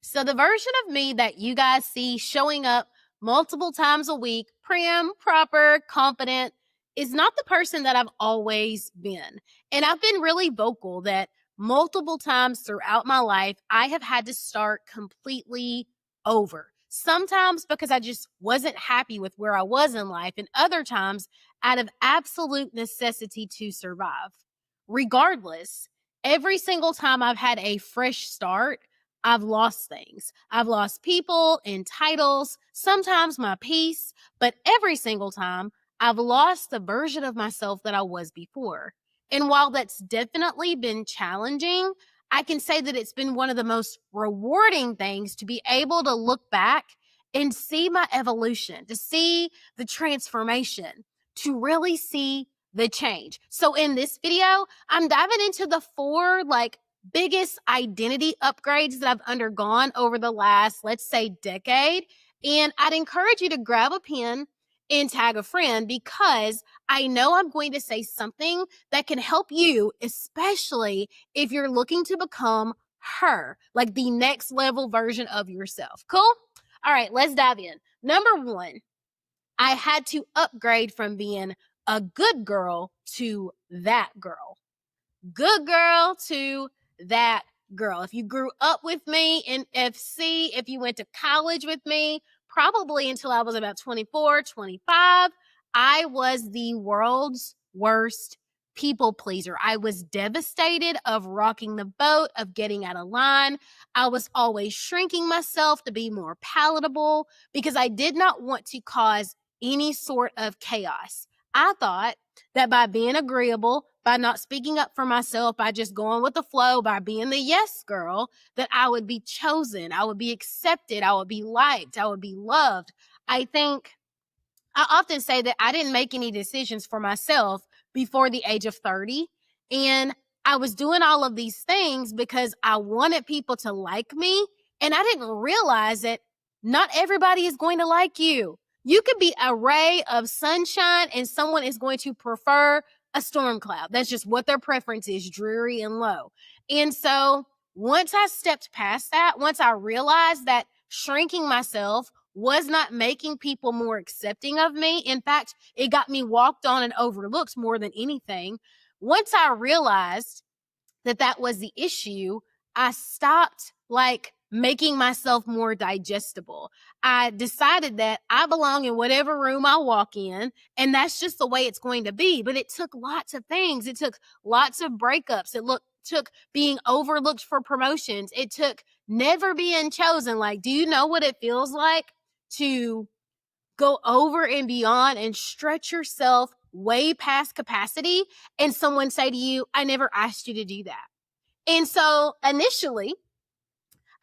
So the version of me that you guys see showing up multiple times a week, prim, proper, confident, is not the person that I've always been. And I've been really vocal that multiple times throughout my life, I have had to start completely over. Sometimes because I just wasn't happy with where I was in life, and other times out of absolute necessity to survive. Regardless, every single time I've had a fresh start, I've lost things. I've lost people and titles, sometimes my peace, but every single time I've lost the version of myself that I was before. And while that's definitely been challenging, I can say that it's been one of the most rewarding things to be able to look back and see my evolution, to see the transformation, to really see the change. So in this video, I'm diving into the four biggest identity upgrades that I've undergone over the last, let's say, decade. And I'd encourage you to grab a pen and tag a friend because I know I'm going to say something that can help you, especially if you're looking to become her, like the next level version of yourself. Cool? All right, let's dive in. Number one, I had to upgrade from being a good girl to that girl. Good girl to that girl. If you grew up with me in FC, if you went to college with me, probably until I was about 24, 25, I was the world's worst people pleaser. I was devastated of rocking the boat, of getting out of line. I was always shrinking myself to be more palatable because I did not want to cause any sort of chaos. I thought that by being agreeable, by not speaking up for myself, by just going with the flow, by being the yes girl, that I would be chosen, I would be accepted, I would be liked, I would be loved. I often say that I didn't make any decisions for myself before the age of 30. And I was doing all of these things because I wanted people to like me. And I didn't realize that not everybody is going to like you. You could be a ray of sunshine and someone is going to prefer a storm cloud. That's just what their preference is, dreary and low. And so once I stepped past that, once I realized that shrinking myself was not making people more accepting of me. In fact, it got me walked on and overlooked more than anything. Once I realized that that was the issue, I stopped making myself more digestible. I decided that I belong in whatever room I walk in, and that's just the way it's going to be. But it took lots of things. It took lots of breakups. Took being overlooked for promotions. It took never being chosen. Do you know what it feels like to go over and beyond and stretch yourself way past capacity and someone say to you, I never asked you to do that? And so initially,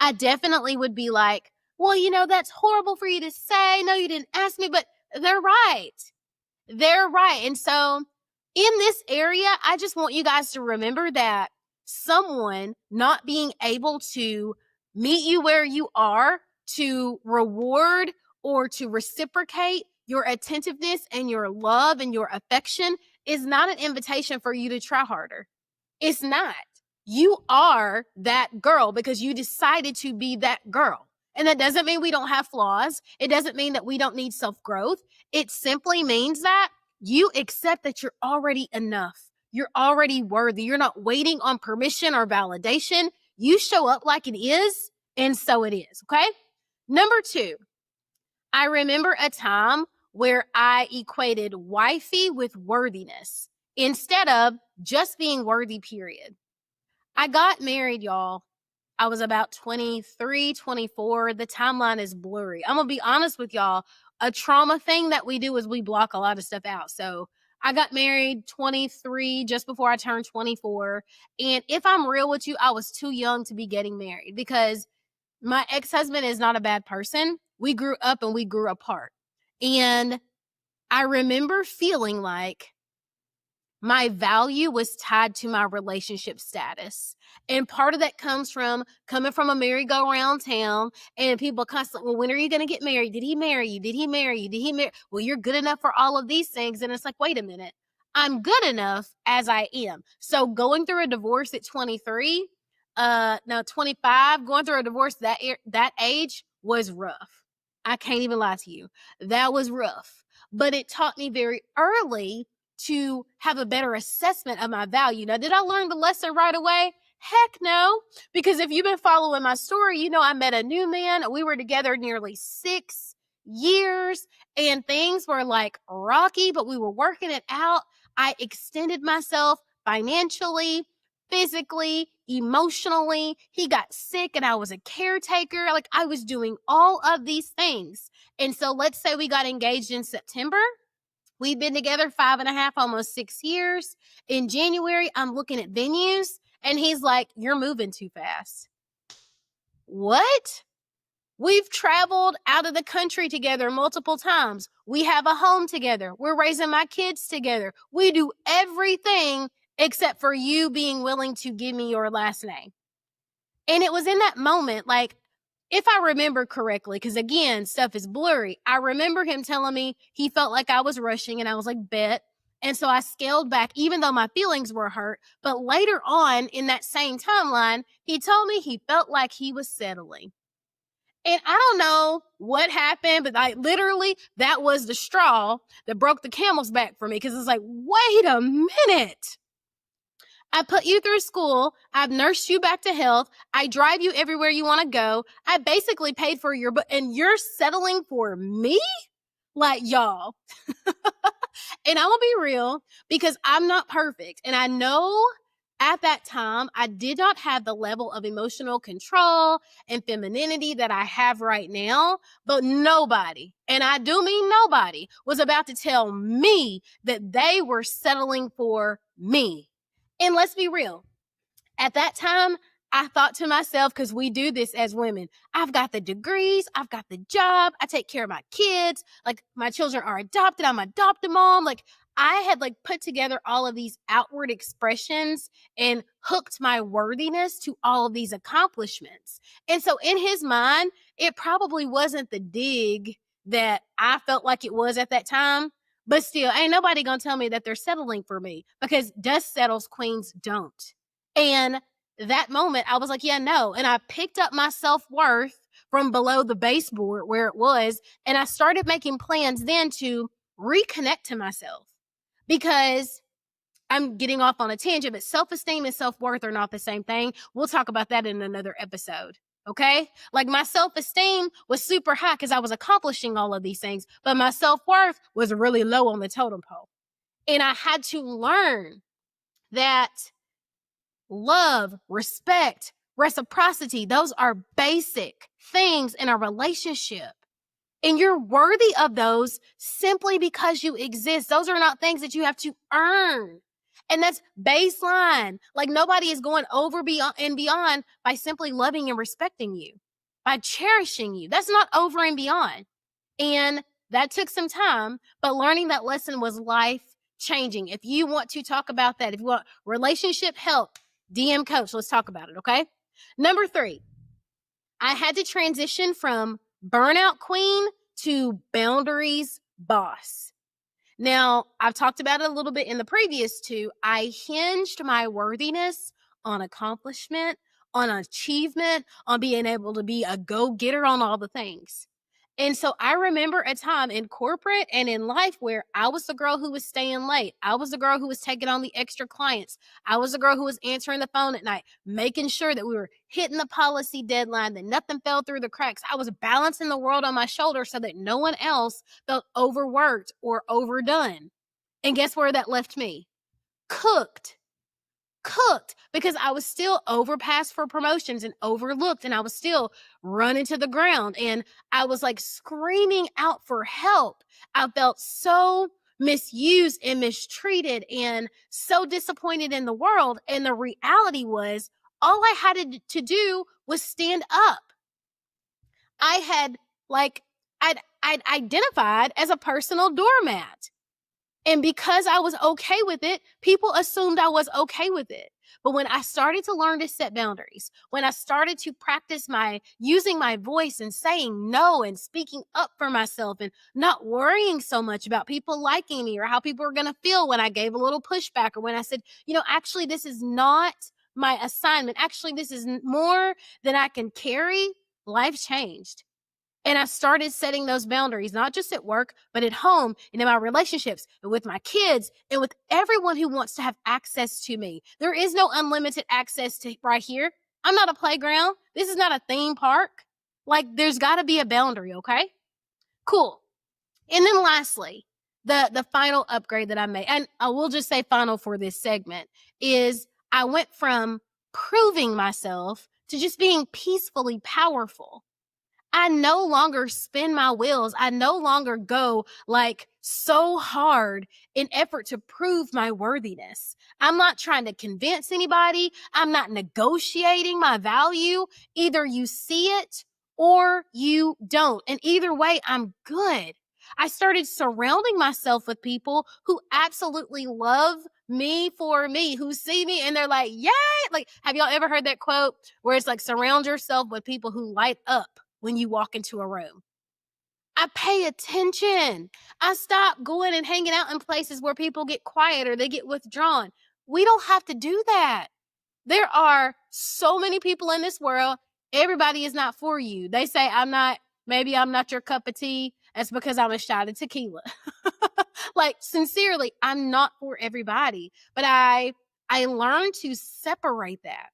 I definitely would be like, well, that's horrible for you to say. No, you didn't ask me, but they're right. They're right. And so in this area, I just want you guys to remember that someone not being able to meet you where you are, to reward or to reciprocate your attentiveness and your love and your affection is not an invitation for you to try harder. It's not. You are that girl because you decided to be that girl. And that doesn't mean we don't have flaws. It doesn't mean that we don't need self-growth. It simply means that you accept that you're already enough. You're already worthy. You're not waiting on permission or validation. You show up like it is, and so it is, okay? Number two, I remember a time where I equated wifey with worthiness instead of just being worthy, period. I got married, y'all. I was about 23, 24. The timeline is blurry. I'm going to be honest with y'all. A trauma thing that we do is we block a lot of stuff out. So I got married 23, just before I turned 24. And if I'm real with you, I was too young to be getting married because my ex-husband is not a bad person. We grew up and we grew apart. And I remember feeling like my value was tied to my relationship status. And part of that comes from coming from a merry-go-round town and people constantly, well, when are you going to get married? Did he marry you? Did he marry you? Did he marry? Well, you're good enough for all of these things. And it's like, wait a minute. I'm good enough as I am. So going through a divorce at 23, no, 25, going through a divorce that age was rough. I can't even lie to you. That was rough. But it taught me very early to have a better assessment of my value. Now, did I learn the lesson right away? Heck no. Because if you've been following my story, you know I met a new man. We were together nearly 6 years and things were like rocky, but we were working it out. I extended myself financially, physically, emotionally. He got sick and I was a caretaker. Like I was doing all of these things. And so let's say we got engaged in September. We've been together 5.5, almost 6 years. In January, I'm looking at venues and he's like, "You're moving too fast." What? We've traveled out of the country together multiple times. We have a home together. We're raising my kids together. We do everything except for you being willing to give me your last name. And it was in that moment, like, if I remember correctly, because again, stuff is blurry. I remember him telling me he felt like I was rushing and I was like, bet. And so I scaled back, even though my feelings were hurt. But later on in that same timeline, he told me he felt like he was settling. And I don't know what happened, but like literally that was the straw that broke the camel's back for me. Cause it's like, wait a minute. I put you through school. I've nursed you back to health. I drive you everywhere you want to go. I basically paid for your book and you're settling for me? Like y'all. And I'm gonna be real because I'm not perfect. And I know at that time, I did not have the level of emotional control and femininity that I have right now, but nobody, and I do mean nobody, was about to tell me that they were settling for me. And let's be real. At that time, I thought to myself, because we do this as women, I've got the degrees, I've got the job, I take care of my kids, like my children are adopted, I'm adopted mom. Like I had like put together all of these outward expressions and hooked my worthiness to all of these accomplishments. And so in his mind, it probably wasn't the dig that I felt like it was at that time. But still, ain't nobody gonna tell me that they're settling for me because dust settles, queens don't. And that moment, I was like, yeah, no. And I picked up my self-worth from below the baseboard where it was. And I started making plans then to reconnect to myself because I'm getting off on a tangent, but self-esteem and self-worth are not the same thing. We'll talk about that in another episode. Okay. Like my self-esteem was super high because I was accomplishing all of these things, but my self-worth was really low on the totem pole. And I had to learn that love, respect, reciprocity, those are basic things in a relationship. And you're worthy of those simply because you exist. Those are not things that you have to earn. And that's baseline. Like nobody is going over beyond and beyond by simply loving and respecting you, by cherishing you. That's not over and beyond. And that took some time, but learning that lesson was life changing. If you want to talk about that, if you want relationship help, DM coach, let's talk about it. Okay. Number 3, I had to transition from burnout queen to boundaries boss. Now, I've talked about it a little bit in the previous 2. I hinged my worthiness on accomplishment, on achievement, on being able to be a go-getter on all the things. And so I remember a time in corporate and in life where I was the girl who was staying late. I was the girl who was taking on the extra clients. I was the girl who was answering the phone at night, making sure that we were hitting the policy deadline, that nothing fell through the cracks. I was balancing the world on my shoulders so that no one else felt overworked or overdone. And guess where that left me? Cooked because I was still overpassed for promotions and overlooked, and I was still running to the ground, and I was like screaming out for help. I felt so misused and mistreated and so disappointed in the world. And the reality was all I had to do was stand up. I had I'd identified as a personal doormat. And because I was okay with it, people assumed I was okay with it. But when I started to learn to set boundaries, when I started to practice using my voice and saying no and speaking up for myself and not worrying so much about people liking me or how people were going to feel when I gave a little pushback or when I said, actually, this is not my assignment. Actually, this is more than I can carry. Life changed. And I started setting those boundaries, not just at work, but at home and in my relationships and with my kids and with everyone who wants to have access to me. There is no unlimited access to right here. I'm not a playground. This is not a theme park. Like, there's got to be a boundary, okay? Cool. And then lastly, the final upgrade that I made, and I will just say final for this segment, is I went from proving myself to just being peacefully powerful. I no longer spin my wheels. I no longer go like so hard in effort to prove my worthiness. I'm not trying to convince anybody. I'm not negotiating my value. Either you see it or you don't. And either way, I'm good. I started surrounding myself with people who absolutely love me for me, who see me and they're like, yay. Like, have y'all ever heard that quote where it's like, surround yourself with people who light up when you walk into a room? I pay attention. I stop going and hanging out in places where people get quiet or they get withdrawn. We don't have to do that. There are so many people in this world. Everybody is not for you. They say, maybe I'm not your cup of tea. That's because I'm a shot of tequila. Like, sincerely, I'm not for everybody. But I learned to separate that,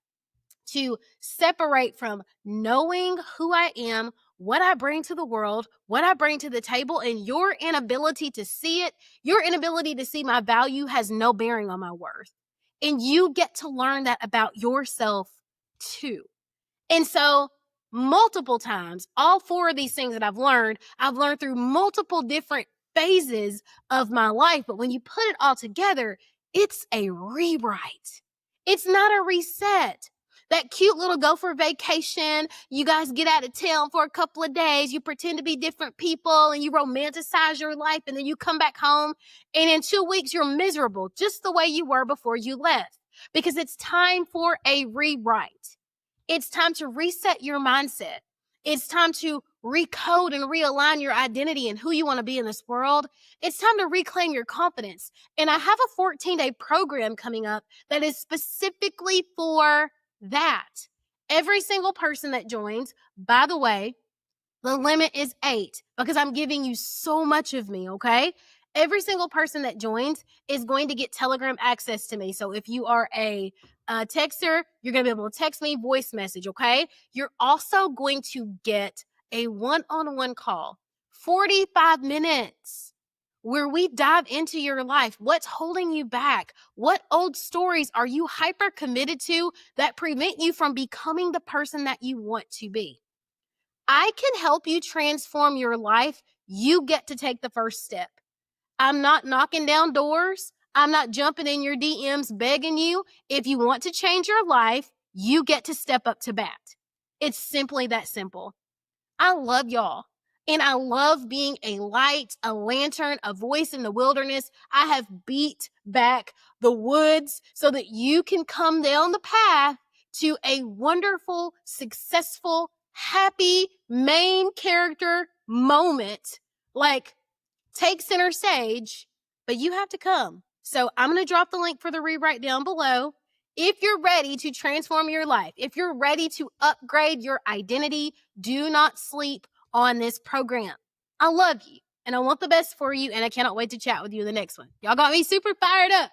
to separate from knowing who I am, what I bring to the world, what I bring to the table, and your inability to see it, your inability to see my value has no bearing on my worth. And you get to learn that about yourself too. And so, multiple times, all four of these things that I've learned through multiple different phases of my life. But when you put it all together, it's a rewrite. It's not a reset. That cute little go for vacation, you guys get out of town for a couple of days, you pretend to be different people and you romanticize your life, and then you come back home and in 2 weeks you're miserable just the way you were before you left, because it's time for a rewrite. It's time to reset your mindset. It's time to recode and realign your identity and who you want to be in this world. It's time to reclaim your confidence. And I have a 14-day program coming up that is specifically for that. Every single person that joins, by the way, the limit is 8 because I'm giving you so much of me, okay? Every single person that joins is going to get Telegram access to me. So if you are a texter, you're going to be able to text me, voice message, okay? You're also going to get a one-on-one call, 45 minutes, where we dive into your life. What's holding you back? What old stories are you hyper committed to that prevent you from becoming the person that you want to be? I can help you transform your life. You get to take the first step. I'm not knocking down doors. I'm not jumping in your DMs begging you. If you want to change your life, you get to step up to bat. It's simply that simple. I love y'all. And I love being a light, a lantern, a voice in the wilderness. I have beat back the woods so that you can come down the path to a wonderful, successful, happy main character moment. Like, take center stage, but you have to come. So I'm going to drop the link for the rewrite down below. If you're ready to transform your life, if you're ready to upgrade your identity, do not sleep on this program. I love you and I want the best for you, and I cannot wait to chat with you in the next one. Y'all got me super fired up.